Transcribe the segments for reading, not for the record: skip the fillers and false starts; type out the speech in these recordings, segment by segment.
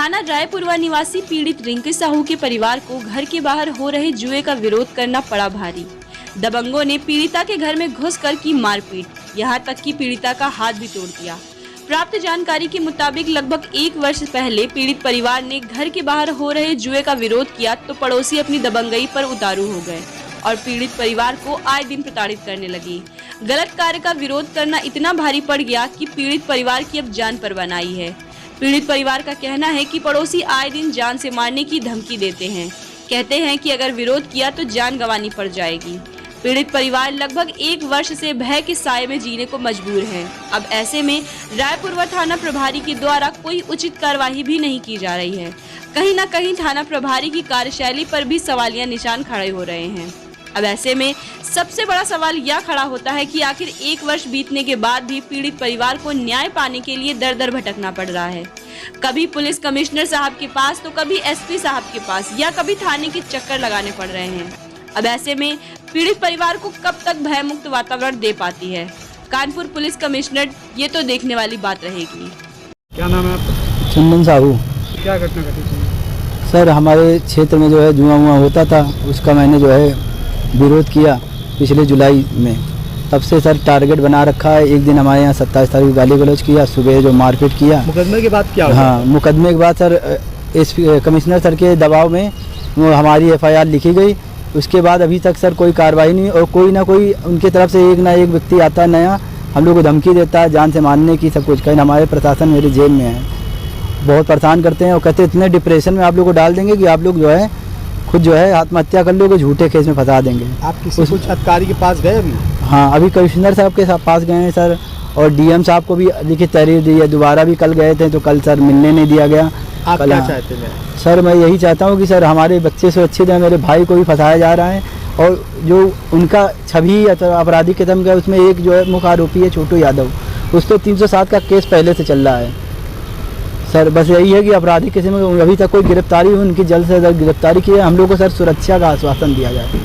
थाना रायपुरवा निवासी पीड़ित रिंकी साहू के परिवार को घर के बाहर हो रहे जुए का विरोध करना पड़ा भारी। दबंगों ने पीड़िता के घर में घुसकर की मारपीट, यहां तक कि पीड़िता का हाथ भी तोड़ दिया। प्राप्त जानकारी के मुताबिक लगभग 1 वर्ष पहले पीड़ित परिवार ने घर के बाहर हो रहे जुए का विरोध किया तो पड़ोसी अपनी दबंगई पर उतारू हो गए और पीड़ित परिवार को आए दिन प्रताड़ित करने लगी। गलत कार्य का विरोध करना इतना भारी पड़ गया कि पीड़ित परिवार की अब जान पर बनाई है। पीड़ित परिवार का कहना है कि पड़ोसी आए दिन जान से मारने की धमकी देते हैं। कहते हैं कि अगर विरोध किया तो जान गंवानी पड़ जाएगी। पीड़ित परिवार लगभग 1 वर्ष से भय के साए में जीने को मजबूर है। अब ऐसे में रायपुरवा थाना प्रभारी के द्वारा कोई उचित कार्यवाही भी नहीं की जा रही है। कहीं न कहीं थाना प्रभारी की कार्यशैली पर भी सवालिया निशान खड़े हो रहे हैं। अब ऐसे में सबसे बड़ा सवाल यह खड़ा होता है कि आखिर 1 वर्ष बीतने के बाद भी पीड़ित परिवार को न्याय पाने के लिए दर दर भटकना पड़ रहा है। कभी पुलिस कमिश्नर साहब के पास तो कभी एसपी साहब के पास या कभी थाने के चक्कर लगाने पड़ रहे हैं। अब ऐसे में पीड़ित परिवार को कब तक भय मुक्त वातावरण दे पाती है कानपुर पुलिस कमिश्नर, ये तो देखने वाली बात रहेगी। क्या नाम है आपका? चंदन साहू। क्या घटना घटी थी? सर हमारे क्षेत्र में जो है जुआ हुआ होता था, उसका मैंने जो है विरोध किया पिछले जुलाई में। तब से सर टारगेट बना रखा है। एक दिन हमारे यहाँ 27 तारीख को गाली गलौज किया, सुबह जो मारपीट किया। मुकदमे के बाद क्या हुआ? हाँ, मुकदमे के बाद सर एसपी कमिश्नर सर के दबाव में वो हमारी FIR लिखी गई। उसके बाद अभी तक सर कोई कार्रवाई नहीं और कोई ना कोई उनकी तरफ से एक व्यक्ति आता है नया, हम लोग को धमकी देता है जान से मारने की, सब कुछ। कहीं हमारे प्रशासन मेरे जेल में है, बहुत परेशान करते हैं और कहते हैं इतने डिप्रेशन में आप लोग को डाल देंगे कि आप लोग जो है खुद जो है आत्महत्या कर लोगे, झूठे केस में फंसा देंगे। आप किसी कुछ अधिकारी के पास गए अभी? हाँ, अभी कमिश्नर साहब के पास गए हैं सर, और DM साहब को भी लिखित तहरीर दी है। दोबारा भी कल गए थे तो कल सर मिलने नहीं दिया गया। आप क्या चाहते हैं? सर मैं यही चाहता हूँ कि सर हमारे बच्चे सुरक्षित हैं, मेरे भाई को भी फंसाया जा रहा है और जो उनका छवि अपराधी कदम का उसमें एक जो है मुख्य आरोपी है छोटू यादव, उस तो 307 का केस पहले से चल रहा है। सर बस यही है कि अपराधी किसी में अभी तक कोई गिरफ्तारी हुई, उनकी जल्द से जल्द गिरफ्तारी की है। हम लोग को सर सुरक्षा का आश्वासन दिया जाए।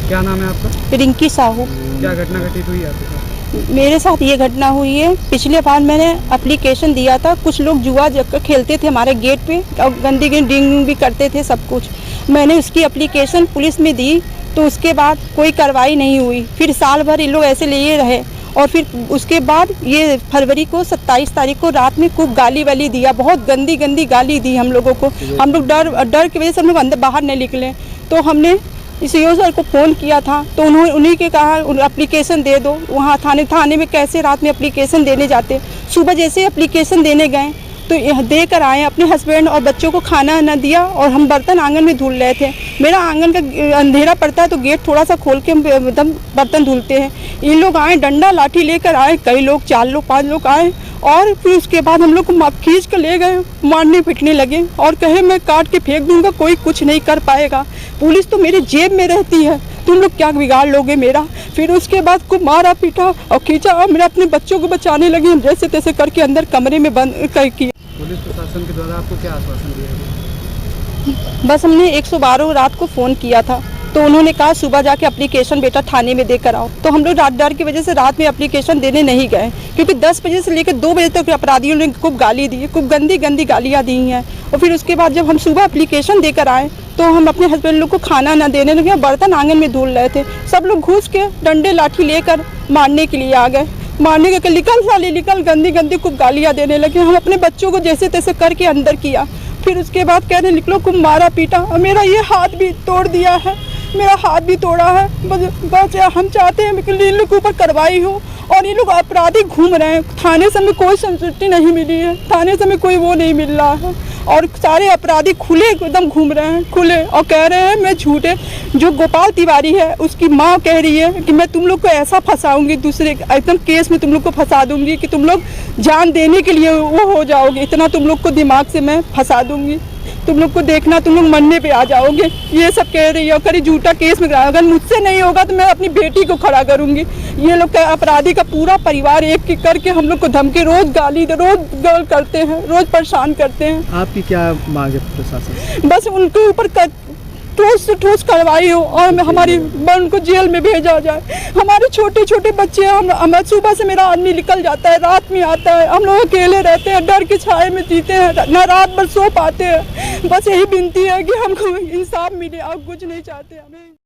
क्या नाम है आपका? रिंकी साहू। क्या घटना घटित हुई आपके साथ? मेरे साथ ये घटना हुई है, पिछले बार मैंने एप्लीकेशन दिया था। कुछ लोग जुआ खेलते थे हमारे गेट पे और गंदी ड्रिंक भी करते थे, सब कुछ। मैंने उसकी एप्लीकेशन पुलिस में दी तो उसके बाद कोई कार्रवाई नहीं हुई। फिर साल भर ये लोग ऐसे लिए रहे और फिर उसके बाद ये फरवरी को 27 तारीख को रात में खूब गाली वाली दिया, बहुत गंदी गंदी गाली दी हम लोगों को। हम लोग डर की वजह से हम लोग अंदर बाहर नहीं निकले। तो हमने CO सर को फ़ोन किया था तो उन्हीं के कहा एप्लीकेशन दे दो। वहाँ थाने में कैसे रात में एप्लीकेशन देने जाते। सुबह जैसे एप्लीकेशन देने गए तो यहाँ दे कर आए, अपने हस्बैंड और बच्चों को खाना न दिया और हम बर्तन आंगन में धुल रहे थे। मेरा आंगन का अंधेरा पड़ता है तो गेट थोड़ा सा खोल के हम एकदम बर्तन धुलते हैं। ये लोग आए, डंडा लाठी लेकर आए, कई लोग 4 लोग 5 लोग आए और फिर उसके बाद हम लोग को खींच कर ले गए, मारने पीटने लगे और कहे मैं काट के फेंक दूंगा, कोई कुछ नहीं कर पाएगा। पुलिस तो मेरे जेब में रहती है, तुम लोग क्या बिगाड़ लोगे मेरा। फिर उसके बाद को मारा पीटा और खींचा और मेरे अपने बच्चों को बचाने लगे। हम जैसे तैसे करके अंदर कमरे में बंद कर किया। पुलिस प्रशासन के द्वारा आपको क्या आश्वासन दिया गया? बस हमने 112 रात को फ़ोन किया था तो उन्होंने कहा सुबह जाके एप्लीकेशन बेटा थाने में देकर आओ। तो हम लोग डर की वजह से रात में एप्लीकेशन देने नहीं गए क्योंकि 10 बजे से लेकर 2 बजे तक अपराधियों ने खूब गाली दी, खूब गंदी गंदी गालियाँ दी हैं। और फिर उसके बाद जब हम सुबह एप्लीकेशन देकर आए तो हम अपने हस्बैंड लोग को खाना ना देने लगे, बर्तन आंगन में धुल रहे थे। सब लोग घुस के डंडे लाठी लेकर मारने के लिए आ गए। मारने के निकल साले निकल, गंदी गंदी खूब गालियाँ देने लगे। हम अपने बच्चों को जैसे तैसे करके अंदर किया। फिर उसके बाद कह रहे निकलो, खूब मारा पीटा और मेरा ये हाथ भी तोड़ दिया है, मेरा हाथ भी तोड़ा है। बस हम चाहते हैं कि इन लोग के ऊपर कार्रवाई हो और ये लोग अपराधी घूम रहे हैं। थाने से हमें कोई संतुष्टि नहीं मिली है, थाने से हमें कोई वो नहीं मिल रहा है और सारे अपराधी खुले एकदम घूम रहे हैं, खुले, और कह रहे हैं मैं झूठे। जो गोपाल तिवारी है उसकी माँ कह रही है कि मैं तुम लोग को ऐसा फंसाऊंगी, दूसरे एकदम केस में तुम लोग को फंसा दूंगी कि तुम लोग जान देने के लिए वो हो जाओगे, इतना तुम लोग को दिमाग से मैं फंसा दूंगी, तुम लोग को देखना तुम लोग मरने पे आ जाओगे। ये सब कह रही है और करी झूठा केस में करा। अगर मुझसे नहीं होगा तो मैं अपनी बेटी को खड़ा करूंगी। ये लोग का अपराधी का पूरा परिवार एक करके हम लोग को धमकी, रोज गाली रोज करते हैं, रोज परेशान करते हैं। आपकी क्या मांग है प्रशासन? बस उनके ऊपर ठोस से ठोस कार्रवाई हो और हमारी बहन को जेल में भेजा जाए। हमारे छोटे छोटे बच्चे हैं, हम सुबह से मेरा आदमी निकल जाता है, रात में आता है, हम लोग अकेले रहते हैं, डर के छाए में जीते हैं, ना रात भर सो पाते हैं। बस यही विनती है कि हमको इंसाफ मिले और कुछ नहीं चाहते हमें।